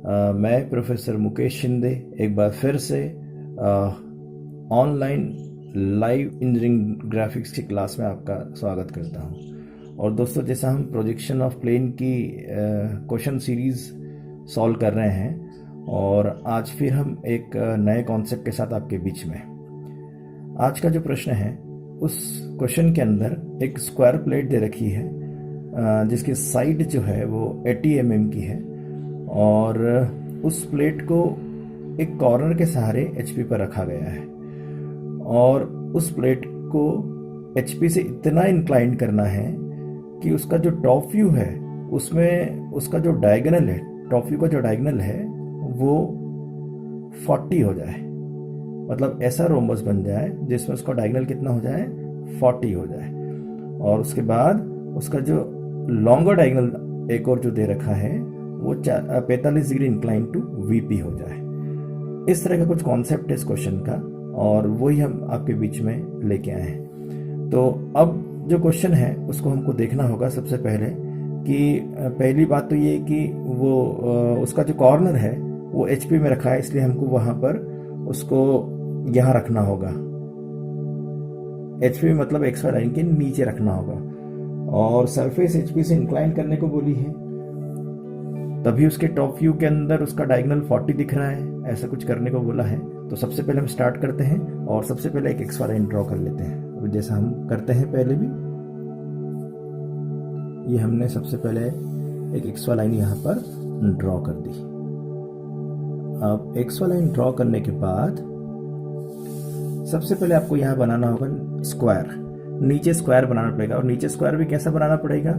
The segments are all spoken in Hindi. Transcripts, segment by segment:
मैं प्रोफेसर मुकेश शिंदे एक बार फिर से ऑनलाइन लाइव इंजीनियरिंग ग्राफिक्स की क्लास में आपका स्वागत करता हूं। और दोस्तों, जैसा हम प्रोजेक्शन ऑफ प्लेन की क्वेश्चन सीरीज़ सॉल्व कर रहे हैं और आज फिर हम एक नए कॉन्सेप्ट के साथ आपके बीच में। आज का जो प्रश्न है उस क्वेश्चन के अंदर एक स्क्वायर प्लेट दे रखी है जिसकी साइड जो है वो 80 mm की है और उस प्लेट को एक कॉर्नर के सहारे HP पर रखा गया है और उस प्लेट को HP से इतना इंक्लाइन करना है कि उसका जो टॉप व्यू है उसमें उसका जो डायगोनल है, टॉप व्यू का जो डायगोनल है वो 40 हो जाए। मतलब ऐसा रोम्बस बन जाए जिसमें उसका डायगोनल कितना हो जाए, 40 हो जाए। और उसके बाद उसका जो लॉन्गर डायगोनल एक और जो दे रखा है वो 45 डिग्री इंक्लाइन टू VP हो जाए। इस तरह का कुछ कॉन्सेप्ट है इस क्वेश्चन का और वही हम आपके बीच में लेके आए हैं। तो अब जो क्वेश्चन है उसको हमको देखना होगा सबसे पहले कि पहली बात तो ये कि वो उसका जो कॉर्नर है वो HP में रखा है, इसलिए हमको वहां पर उसको यहाँ रखना होगा। HP मतलब XY लाइन के नीचे रखना होगा और सरफेस HP से इंक्लाइन करने को बोली है, तभी उसके टॉप व्यू के अंदर उसका डायगोनल 40 दिख रहा है, ऐसा कुछ करने को बोला है। तो सबसे पहले हम स्टार्ट करते हैं और सबसे पहले एक XY लाइन ड्रॉ कर लेते हैं जैसा हम करते हैं पहले भी। ये हमने सबसे पहले एक XY लाइन यहाँ पर ड्रॉ कर दी। अब XY लाइन ड्रॉ करने के बाद सबसे पहले आपको यहाँ बनाना होगा स्क्वायर। नीचे स्क्वायर बनाना पड़ेगा और नीचे स्क्वायर भी कैसा बनाना पड़ेगा,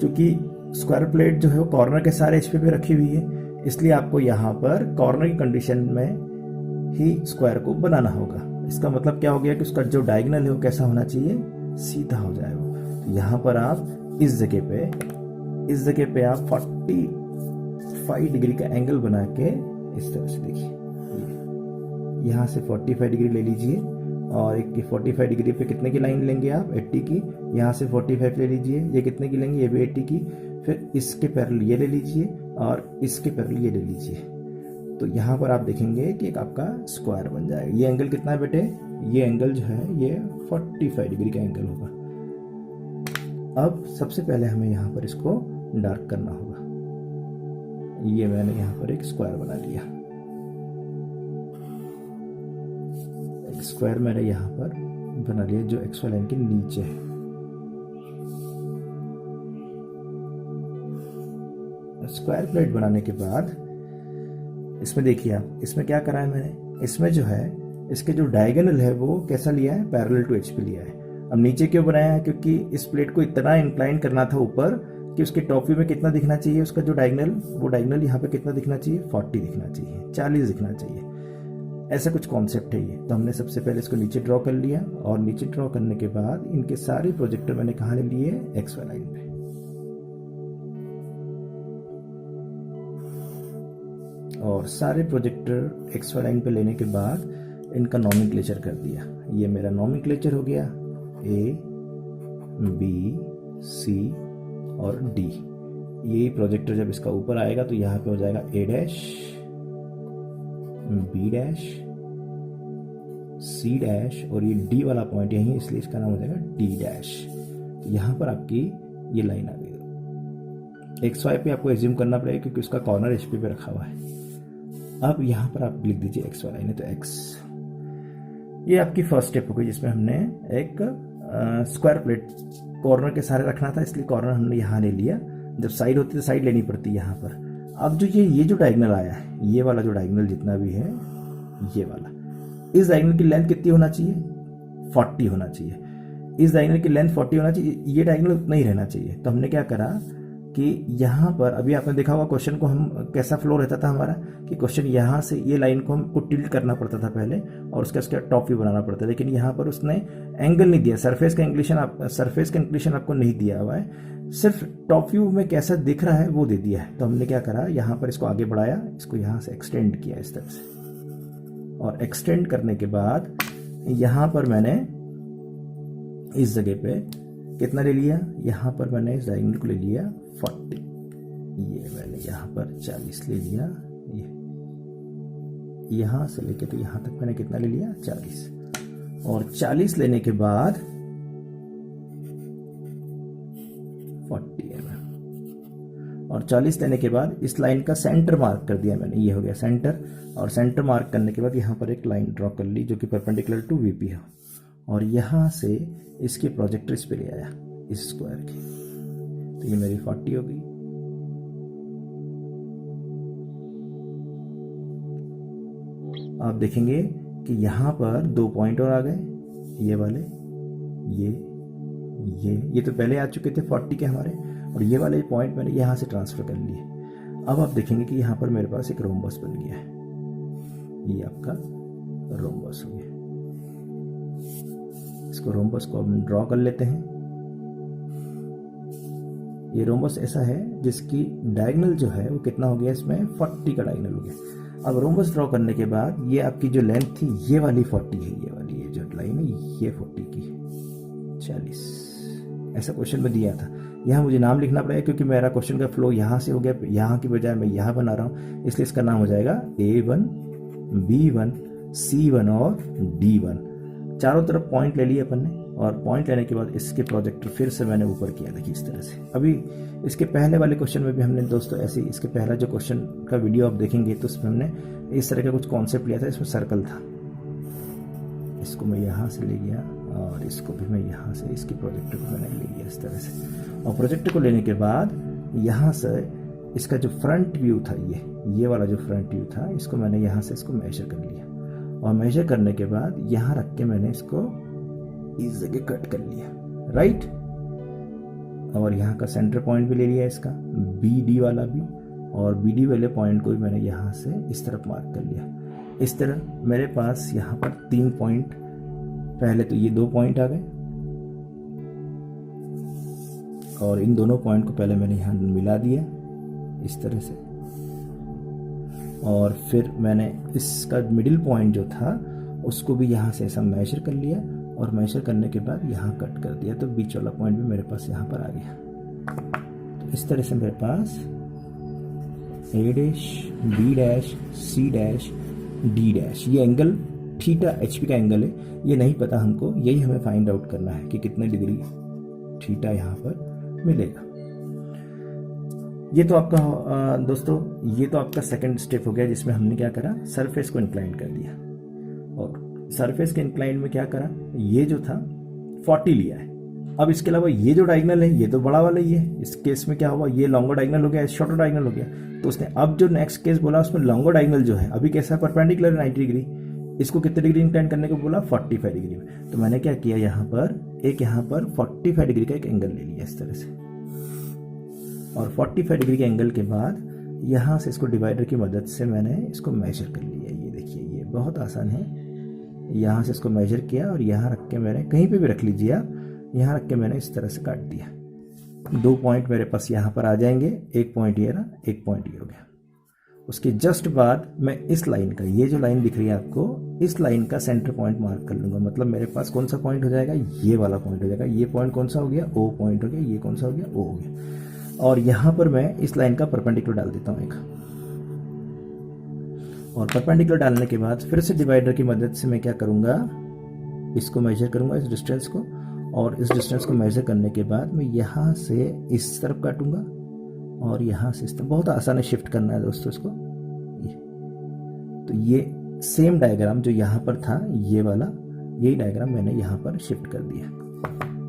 क्योंकि स्क्वायर प्लेट जो है वो कॉर्नर के सारे HP पे रखी हुई है, इसलिए आपको यहाँ पर कॉर्नर की कंडीशन में ही स्क्वायर को बनाना होगा। इसका मतलब क्या हो गया कि उसका जो डायगोनल है वो कैसा होना चाहिए, सीधा हो जाए वो। तो यहाँ पर आप इस जगह पे आप 45 डिग्री का एंगल बना के इस तरह से देखिए, यहाँ से 45 डिग्री ले लीजिए और एक 45 डिग्री पे कितने की लाइन लेंगे आप, 80 की। यहाँ से 45 ले लीजिए, ये कितने की लेंगे, ये भी 80 की। फिर इसके पैरेलल ये ले लीजिए और इसके पैरेलल ये ले लीजिए। तो यहाँ पर आप देखेंगे कि एक आपका स्क्वायर बन जाएगा। ये एंगल कितना है बेटे, ये एंगल जो है ये 45 डिग्री का एंगल होगा। अब सबसे पहले हमें यहाँ पर इसको डार्क करना होगा। ये मैंने यहाँ पर एक स्क्वायर बना लिया। एक स्क्वायर मैंने यहाँ पर बना लिया जो XY लाइन के नीचे है। स्क्वायर प्लेट बनाने के बाद इसमें देखिए आप, इसमें क्या करा है मैंने, इसमें जो है इसके जो डायगोनल है वो कैसा लिया है, पैरेलल टू HP लिया है। अब नीचे क्यों बनाया है, क्योंकि इस प्लेट को इतना इंक्लाइन करना था ऊपर कि उसके टॉप व्यू में कितना दिखना चाहिए, उसका जो डायगोनल, वो डायगोनल यहाँ पे कितना दिखना चाहिए, 40 दिखना चाहिए, 40 दिखना चाहिए। ऐसा कुछ कॉन्सेप्ट है ये। तो हमने सबसे पहले इसको नीचे ड्रॉ कर लिया और नीचे ड्रॉ करने के बाद इनके सारे प्रोजेक्टर मैंने कहाँ ले लिए, XY लाइन पे। और सारे प्रोजेक्टर XY लाइन पे लेने के बाद इनका नॉमेनक्लेचर कर दिया। ये मेरा नॉमेनक्लेचर हो गया, A, B, C और D। ये प्रोजेक्टर जब इसका ऊपर आएगा तो यहाँ पे हो जाएगा A', B', C' और ये D वाला पॉइंट यही है, इसलिए इसका नाम हो जाएगा D'। यहाँ पर आपकी ये लाइन आ गई। XY पे आपको एज्यूम करना पड़ेगा क्योंकि उसका कॉर्नर HP पे रखा हुआ है। अब यहाँ पर आप लिख दीजिए XY लाइन है तो X। ये आपकी फर्स्ट स्टेप हो गई जिसमें हमने एक स्क्वायर प्लेट कॉर्नर के सहारे रखना था, इसलिए कॉर्नर हमने यहाँ ले लिया। जब साइड होती है तो साइड लेनी पड़ती है यहाँ पर। अब जो ये जो डायगोनल आया है, ये वाला जो डायगोनल जितना भी है, ये वाला, इस डायगोनल की लेंथ कितनी होना चाहिए, 40 होना चाहिए। इस डायगोनल की लेंथ 40 होना चाहिए, ये डायगोनल उतना ही रहना चाहिए। तो हमने क्या करा कि यहाँ पर अभी आपने देखा होगा क्वेश्चन को हम कैसा फ्लो रहता था हमारा, कि क्वेश्चन यहाँ से ये लाइन को हमको टिल्ट करना पड़ता था पहले और उसका टॉप व्यू बनाना पड़ता था, लेकिन यहाँ पर उसने एंगल नहीं दिया, सरफेस का इंक्लिनेशन आपको नहीं दिया हुआ है, सिर्फ टॉप व्यू में कैसा दिख रहा है वो दे दिया है। तो हमने क्या करा, यहाँ पर इसको आगे बढ़ाया, इसको यहाँ से एक्सटेंड किया इस तरह से, और एक्सटेंड करने के बाद यहाँ पर मैंने इस जगह पे कितना ले लिया, यहाँ पर मैंने इस डायगोनल को ले लिया 40। ये मैंने यहाँ पर 40 ले लिया, ये यहाँ से लेके तो यहाँ तक मैंने कितना ले लिया 40, और 40 लेने के बाद 40 mm, और 40 लेने के बाद इस लाइन का सेंटर मार्क कर दिया मैंने, ये हो गया सेंटर, और सेंटर मार्क करने के बाद यहाँ पर एक लाइन ड्रॉ कर ली जो कि परपेंडिकुलर टू वीपी है, और यहाँ से इसके प्रोजेक्टर इस पे ले आया इस स्क्वायर की, तो ये मेरी 40 हो गई। आप देखेंगे कि यहाँ पर 2 पॉइंट और आ गए, ये वाले, ये तो पहले आ चुके थे 40 के हमारे, और ये वाले पॉइंट मैंने यहाँ से ट्रांसफर कर लिए। अब आप देखेंगे कि यहाँ पर मेरे पास एक रोम्बस बन गया है, ये आपका रोम्बस हो गया। इसको रोम्बस को हम ड्रॉ कर लेते हैं। ये रोम्बस ऐसा है जिसकी डायगोनल जो है वो कितना हो गया, इसमें 40 का डायगोनल हो गया। अब रोम्बस ड्रॉ करने के बाद ये आपकी जो लेंथ थी ये वाली 40 है, ये वाली ये जो लाइन है ये 40 की है, 40, ऐसा क्वेश्चन में दिया था। यहाँ मुझे नाम लिखना पड़ेगा क्योंकि मेरा क्वेश्चन का फ्लो यहाँ से हो गया, यहाँ की बजाय मैं यहाँ बना रहा हूँ, इसलिए इसका नाम हो जाएगा A1, B1, C1 और D1। चारों तरफ पॉइंट ले लिए अपन ने, और पॉइंट लेने के बाद इसके प्रोजेक्टर फिर से मैंने ऊपर किया, देखिए इस तरह से। अभी इसके पहले वाले क्वेश्चन में भी हमने दोस्तों ऐसे ही, इसके पहला जो क्वेश्चन का वीडियो आप देखेंगे तो उसमें हमने इस तरह का कुछ कॉन्सेप्ट लिया था, इसमें सर्कल था, इसको मैं यहाँ से ले गया और इसको भी मैं यहाँ से, इसकी प्रोजेक्टर को मैंने ले लिया इस तरह से, और प्रोजेक्टर को लेने के बाद यहाँ से इसका जो फ्रंट व्यू था, ये वाला जो फ्रंट व्यू था, इसको मैंने यहाँ से इसको मेजर कर लिया, और मेजर करने के बाद यहाँ रख के मैंने इसको इस जगह कट कर लिया, राइट। और यहाँ का सेंटर पॉइंट भी ले लिया इसका, BD वाला भी, और BD वाले पॉइंट को भी मैंने यहाँ से इस तरफ मार्क कर लिया। इस तरह मेरे पास यहाँ पर 3 पॉइंट, पहले तो ये 2 पॉइंट आ गए, और इन दोनों पॉइंट को पहले मैंने यहाँ मिला दिया इस तरह से, और फिर मैंने इसका मिडिल पॉइंट जो था उसको भी यहाँ से ऐसा मेजर कर लिया, और मेजर करने के बाद यहाँ कट कर दिया, तो बीच वाला पॉइंट भी मेरे पास यहाँ पर आ गया। तो इस तरह से मेरे पास A', B', C', D', ये एंगल थीटा HP का एंगल है, ये नहीं पता हमको, यही हमें फाइंड आउट करना है कि कितने डिग्री थीटा यहाँ पर मिलेगा। ये तो आपका दोस्तों, ये तो आपका सेकंड स्टेप हो गया जिसमें हमने क्या करा, सरफेस को इंक्लाइन कर दिया, और सरफेस के इंक्लाइन में क्या करा, ये जो था 40 लिया है। अब इसके अलावा ये जो डायगोनल है ये तो बड़ा वाला ही है, इस केस में क्या हुआ, ये लॉन्गर डायगोनल हो गया, शॉर्टर डायगोनल हो गया, तो उसने अब जो नेक्स्ट केस बोला उसमें लॉन्गर डायगोनल जो है अभी कैसा परपेंडिकुलर 90 डिग्री, इसको कितने डिग्री इंक्लाइन करने को बोला, 45 डिग्री में। तो मैंने क्या किया, यहाँ पर 45 डिग्री का एक एंगल ले लिया इस तरह से, और 45 डिग्री के एंगल के बाद यहाँ से इसको डिवाइडर की मदद से मैंने इसको मेजर कर लिया। ये देखिए, ये बहुत आसान है, यहाँ से इसको मेजर किया और यहाँ रख के मैंने, कहीं पे भी रख लीजिए आप, यहाँ रख के मैंने इस तरह से काट दिया। 2 पॉइंट मेरे पास यहाँ पर आ जाएंगे, एक पॉइंट ये रहा, एक पॉइंट ये हो गया। उसके जस्ट बाद मैं इस लाइन का, ये जो लाइन दिख रही है आपको, इस लाइन का सेंटर पॉइंट मार्क कर लूंगा। मतलब मेरे पास कौन सा पॉइंट हो जाएगा, ये वाला पॉइंट हो जाएगा। ये पॉइंट कौन सा हो गया, O पॉइंट हो गया। ये कौन सा हो गया, O हो गया। और यहाँ पर मैं इस लाइन का परपेंडिकुलर डाल देता हूँ एक, और परपेंडिकुलर डालने के बाद फिर से डिवाइडर की मदद से मैं क्या करूँगा, इसको मेजर करूँगा, इस डिस्टेंस को, और इस डिस्टेंस को मेजर करने के बाद मैं यहाँ से इस तरफ काटूंगा और यहाँ से इस तरफ। बहुत आसान है शिफ्ट करना है दोस्तों इसको। तो ये सेम डायग्राम जो यहाँ पर था, ये वाला, यही डायग्राम मैंने यहाँ पर शिफ्ट कर दिया।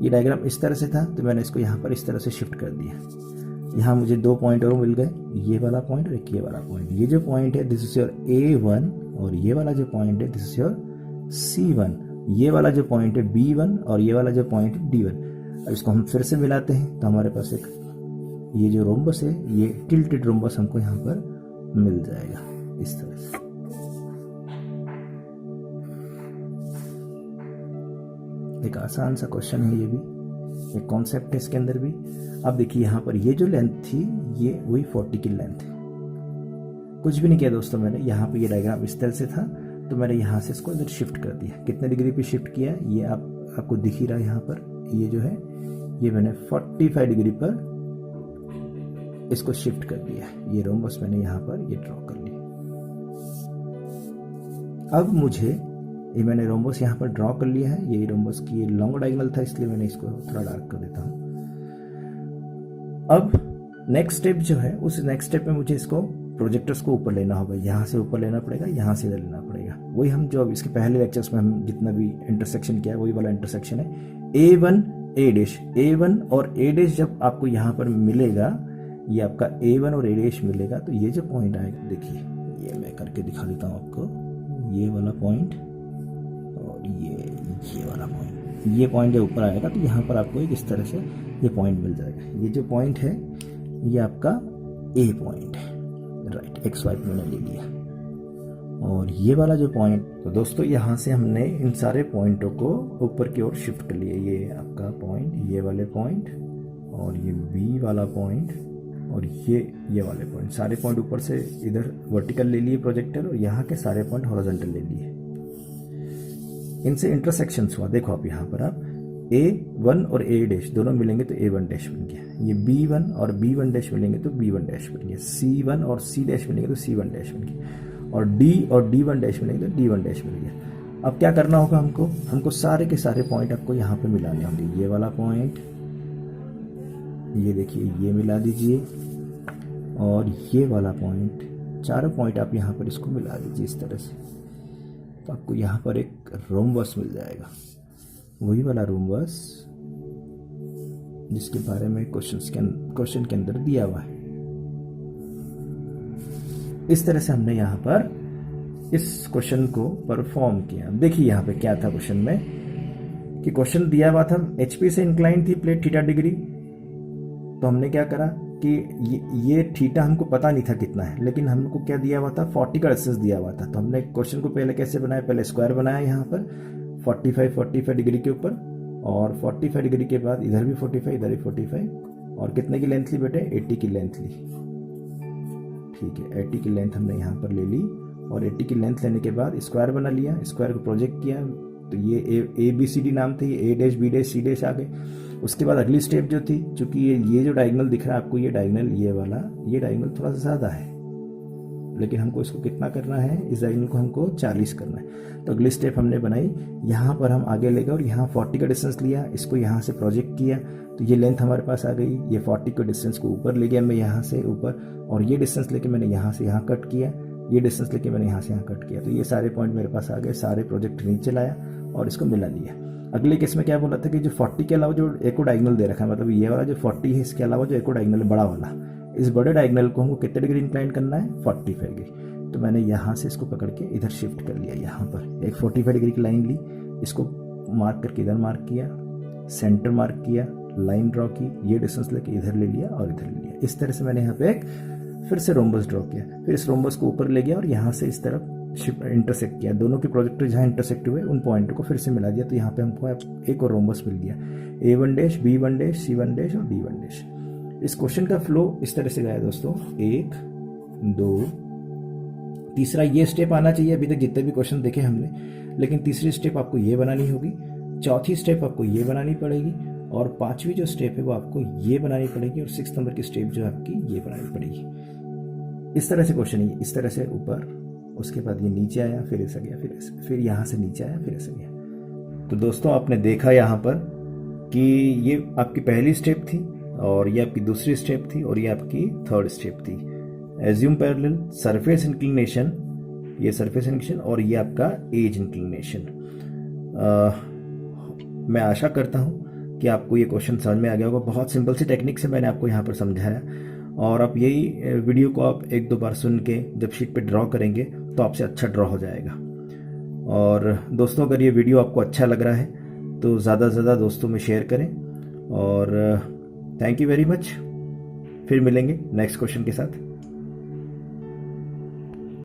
ये डायग्राम इस तरह से था तो मैंने इसको यहाँ पर इस तरह से शिफ्ट कर दिया। यहाँ मुझे 2 पॉइंट और मिल गए, ये वाला पॉइंट और एक ये वाला पॉइंट। ये जो पॉइंट है दिस इज योर A1, और ये वाला जो पॉइंट है दिस इज योर C1। ये वाला जो पॉइंट है B1 और ये वाला जो पॉइंट है D1। अब इसको हम फिर से मिलाते हैं तो हमारे पास एक ये जो रोम्बस है, ये टिल्टेड रोम्बस हमको यहाँ पर मिल जाएगा इस तरह से। एक आसान सा क्वेश्चन है, ये भी एक कॉन्सेप्ट है इसके अंदर भी। अब देखिए यहाँ पर ये जो लेंथ थी ये वही 40 की लेंथ है। कुछ भी नहीं किया दोस्तों मैंने, यहाँ पे ये डायग्राम इस तरह से था तो मैंने यहाँ से इसको इधर शिफ्ट कर दिया। कितने डिग्री पे शिफ्ट किया, ये आपको दिख ही रहा है यहाँ पर। ये जो है ये मैंने 45 डिग्री पर इसको शिफ्ट कर दिया, ये रोम्बस मैंने यहाँ पर ये ड्रॉ कर लिया। अब मुझे ये मैंने रोम्बस यहाँ पर ड्रॉ कर लिया है, ये रोम्बस की लॉन्ग डायगोनल था इसलिए मैंने इसको थोड़ा डार्क कर देता हूँ। अब नेक्स्ट स्टेप जो है, उस नेक्स्ट स्टेप में मुझे इसको प्रोजेक्टर्स को ऊपर लेना होगा, यहाँ से ऊपर लेना पड़ेगा, यहाँ से इधर लेना पड़ेगा। वही हम जो इसके पहले लेक्चर्स में हम जितना भी इंटरसेक्शन किया है वही वाला इंटरसेक्शन है। A1 A डैश, A1 और A डैश जब आपको यहाँ पर मिलेगा, ये आपका A1 और A डैश मिलेगा, तो ये जो पॉइंट आएगा, देखिए ये मैं करके दिखा देता हूँ आपको, ये वाला पॉइंट और ये वाला पॉइंट, ये पॉइंट जब ऊपर आएगा तो यहाँ पर आपको एक इस तरह से ये पॉइंट मिल जाएगा। ये जो पॉइंट है ये आपका A पॉइंट है, राइट, एक्स वाई मैंने ले लिया। और ये वाला जो पॉइंट, तो दोस्तों यहाँ से हमने इन सारे पॉइंटों को ऊपर की ओर शिफ्ट कर लिया। ये आपका पॉइंट, ये वाले पॉइंट और ये B वाला पॉइंट और ये वाले पॉइंट, सारे पॉइंट ऊपर से इधर वर्टिकल ले लिए प्रोजेक्टर, और यहाँ के सारे पॉइंट हॉरिजॉन्टल ले लिए। इनसे इंटरसेक्शंस हुआ, देखो आप यहाँ पर आप A1 और A डैश दोनों मिलेंगे तो A1 डैश बन गया, ये B1 और B1 डैश मिलेंगे तो B1 डैश बन गया, C1 और C डैश मिलेंगे तो C1 डैश बन गया, और D और D1 डैश मिलेंगे तो D1 डैश बन गया। अब क्या करना होगा हमको सारे के सारे पॉइंट आपको यहाँ पे मिलाने होंगे। ये वाला पॉइंट, ये देखिए ये मिला दीजिए, और ये वाला पॉइंट, चारों पॉइंट आप यहाँ पर इसको मिला दीजिए इस तरह से, तो आपको यहाँ पर एक रोम्बस मिल जाएगा, वही वाला रोम्बस जिसके बारे में क्वेश्चन के अंदर दिया हुआ है। इस तरह से हमने यहाँ पर इस क्वेश्चन को परफॉर्म किया। देखिए यहाँ पे क्या था क्वेश्चन में, कि क्वेश्चन दिया हुआ था HP से इंक्लाइन थी प्लेट थीटा डिग्री, तो हमने क्या करा कि ये थीटा हमको पता नहीं था कितना है, लेकिन हमको क्या दिया हुआ था, 40 का डिस्टेंस दिया हुआ था। तो हमने क्वेश्चन को पहले कैसे बनाया, पहले स्क्वायर बनाया यहाँ पर 45 डिग्री के ऊपर, और 45 डिग्री के बाद इधर भी 45, इधर भी 45, और कितने की लेंथ ली बेटे, 80 की लेंथ ली। ठीक है, 80 की लेंथ हमने यहाँ पर ले ली, और 80 की लेंथ लेने के बाद स्क्वायर बना लिया, स्क्वायर को प्रोजेक्ट किया, तो ये ABCD नाम थे, ये A dash B dash C dash आ गए। उसके बाद अगली स्टेप जो थी, चूंकि ये जो डायगोनल दिख रहा है आपको, ये डायगोनल, ये वाला, ये डायगोनल थोड़ा सा ज़्यादा है, लेकिन हमको इसको कितना करना है, इस डायगोनल को हमको 40 करना है। तो अगली स्टेप हमने बनाई, यहाँ पर हम आगे ले गए और यहाँ 40 का डिस्टेंस लिया, इसको यहाँ से प्रोजेक्ट किया, तो ये लेंथ हमारे पास आ गई। ये 40 के डिस्टेंस को ऊपर ले गया मैं यहाँ से ऊपर, और ये डिस्टेंस लेके मैंने यहाँ से यहाँ कट किया, ये डिस्टेंस लेके मैंने यहाँ से यहाँ कट किया, तो ये सारे पॉइंट मेरे पास आ गए। सारे प्रोजेक्ट नीचे लाया और इसको मिला लिया। अगले केस में क्या बोला था कि जो 40 के अलावा जो एको डायगोनल दे रखा है, मतलब ये वाला जो 40 है, इसके अलावा जो एको डायगोनल बड़ा वाला, इस बड़े डायगोनल को हमको कितने डिग्री इंक्लाइन करना है, 45 डिग्री। तो मैंने यहाँ से इसको पकड़ के इधर शिफ्ट कर लिया, यहाँ पर एक 45 डिग्री की लाइन ली, इसको मार्क करके इधर मार्क किया, सेंटर मार्क किया, लाइन ड्रॉ की, ये डिस्टेंस लेके इधर ले लिया और इधर ले लिया। इस तरह से मैंने यहाँ पे एक फिर से रोम्बस ड्रॉ किया, फिर इस रोम्बस को ऊपर ले गया और यहाँ से इस तरफ इंटरसेक्ट किया, दोनों के प्रोजेक्टर जहाँ इंटरसेक्ट हुए उन पॉइंटों को फिर से मिला दिया, तो यहाँ पे हमको एक और रोम्बस मिल गया, A1 dash, B1 dash, C1 dash और D1 डैश। इस क्वेश्चन का फ्लो इस तरह से गया दोस्तों, 1 2, तीसरा ये स्टेप आना चाहिए। अभी तक जितने भी क्वेश्चन देखे हमने, लेकिन तीसरी स्टेप आपको ये बनानी होगी, चौथी स्टेप आपको ये बनानी पड़ेगी, और पांचवी जो स्टेप है वो आपको ये बनानी पड़ेगी, और 6 नंबर की स्टेप जो आपकी ये बनानी पड़ेगी। इस तरह से क्वेश्चन है, इस तरह से ऊपर, उसके बाद ये नीचे आया, फिर ऐसा गया, फिर यहाँ से नीचे आया, फिर ऐसा गया। तो दोस्तों आपने देखा यहाँ पर कि ये आपकी पहली स्टेप थी, और ये आपकी दूसरी स्टेप थी, और ये आपकी थर्ड स्टेप थी। एज्यूम पैरेलल, सरफेस इंक्लिनेशन, ये सरफेस इंक्लिनेशन, और ये आपका एज इंक्लिनेशन। मैं आशा करता हूँ कि आपको ये क्वेश्चन समझ में आ गया होगा। बहुत सिंपल सी टेक्निक से मैंने आपको यहाँ पर समझाया, और आप यही वीडियो को आप 1-2 बार सुन के जब शीट पे ड्रॉ करेंगे तो आपसे अच्छा ड्रॉ हो जाएगा। और दोस्तों अगर ये वीडियो आपको अच्छा लग रहा है तो ज़्यादा से ज़्यादा दोस्तों में शेयर करें, और थैंक यू वेरी मच। फिर मिलेंगे नेक्स्ट क्वेश्चन के साथ।